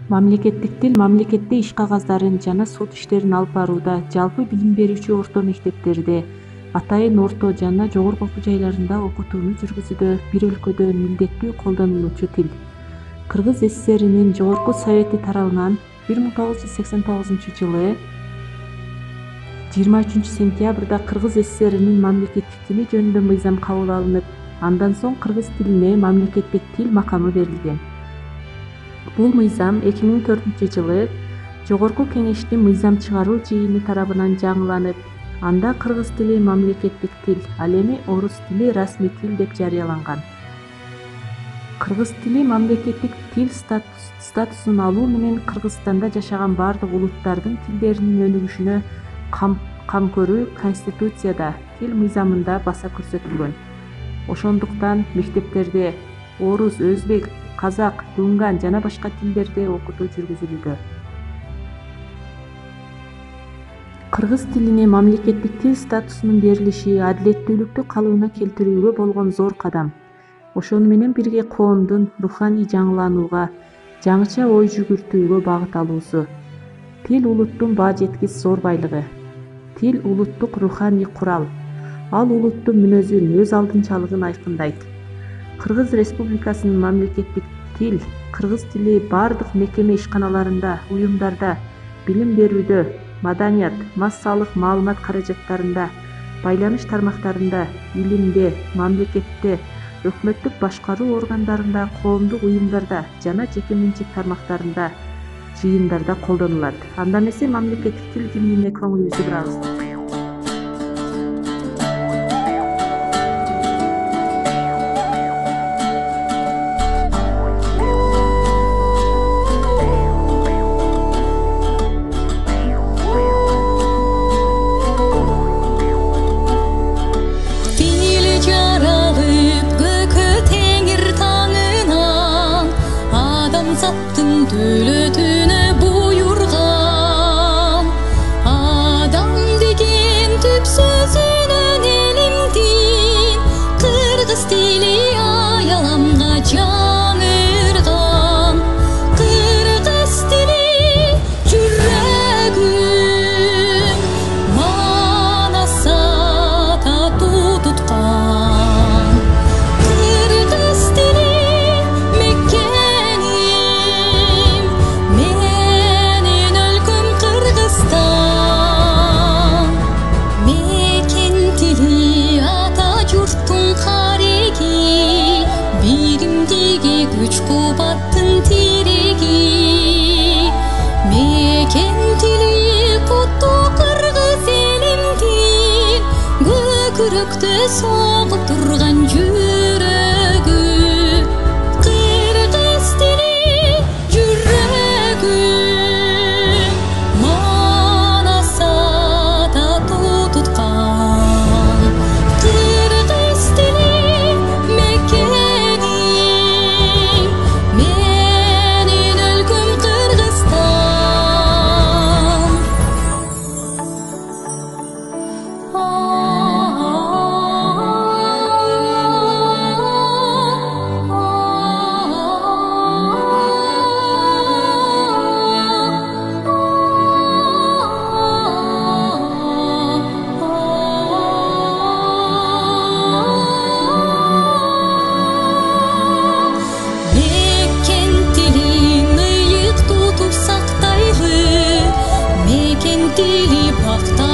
Мамлекеттик тил мамлекетте иш кагаздарын жана сот иштерин алып барууда, жалпы билим берүүчү орто мектептерде, атайын орто жана жогорку окуу жайларында окутууну жүргүзүүдө бир өлкөдө милдеттүү колдонулуучу тил. Кыргыз СССРинин Жогорку Совети тарабынан 1989 жылы 23 сентябрда Кыргыз СССРинин мамлекеттик тили жөнүндө мыйзам кабыл алынып, андан соң кыргыз тилине мамлекеттик тил макамы берилген. Бул мыйзам 2004 жылы Жогорку Кеңештин мыйзам чыгаруу жыйыны тарабынан жаңыланып, анда кыргыз тили мамлекеттик тил, ал эми орус тили расмий тил деп жарыяланган. Кыргыз тили мамлекеттик тил статусун алуу менен Кыргызстанда жашаган бардык улуттардын тилдеринин өнүгүшүнө кам көрүү Конституцияда, тил мыйзамында баса көрсөтүлгөн. Ошондуктан мектептерде орус, өзбек, казак, дунган жана башка тилдерде окутуу жүргүзүлүүдө. Кыргыз тилине мамлекеттик тил статусунун берилиши адилеттүүлүктү калыбына келтирүүгө болгон зор кадам. Ошону менен бирге коомдун руханий жаңыланууга, жаңыча ой жүгүртүүгө багыт алуусу. Тил улуттун баа жеткис зор байлыгы. Тил улуттук руханий курал. Ал улуттун мүнөзүн, өз алдынчалыгын айкындайт. Кыргыз Республикасынын мамлекеттик тил, кыргыз тили бардык мекеме ишканаларында, уюмдарда, билим берүүдө, маданият, массалык маалымат каражаттарында, байланыш тармактарында, илимде, мамлекетте, өкмөттүк башкаруу органдарында, коомдук уюмдарда жана жеке менчик тармактарында, жыйындарда колдонулат. Анда эмесе мамлекеттик тил кимине көңүлүбүздү бурабыз. Dövlötüne buyurgan adam деген tüp sözünün elimdin Kırgız dili ayalamga canırgan Kırgız dili жүрегim manasa tatu tutkan Kırgız dili güç kubattın tiregi Meken tili kuttu kırgız elimdin Gökürükte soğup durgan yüreği Kırgız dili yüreğim manasa tatu tutkan Kırgız dili Dili bakta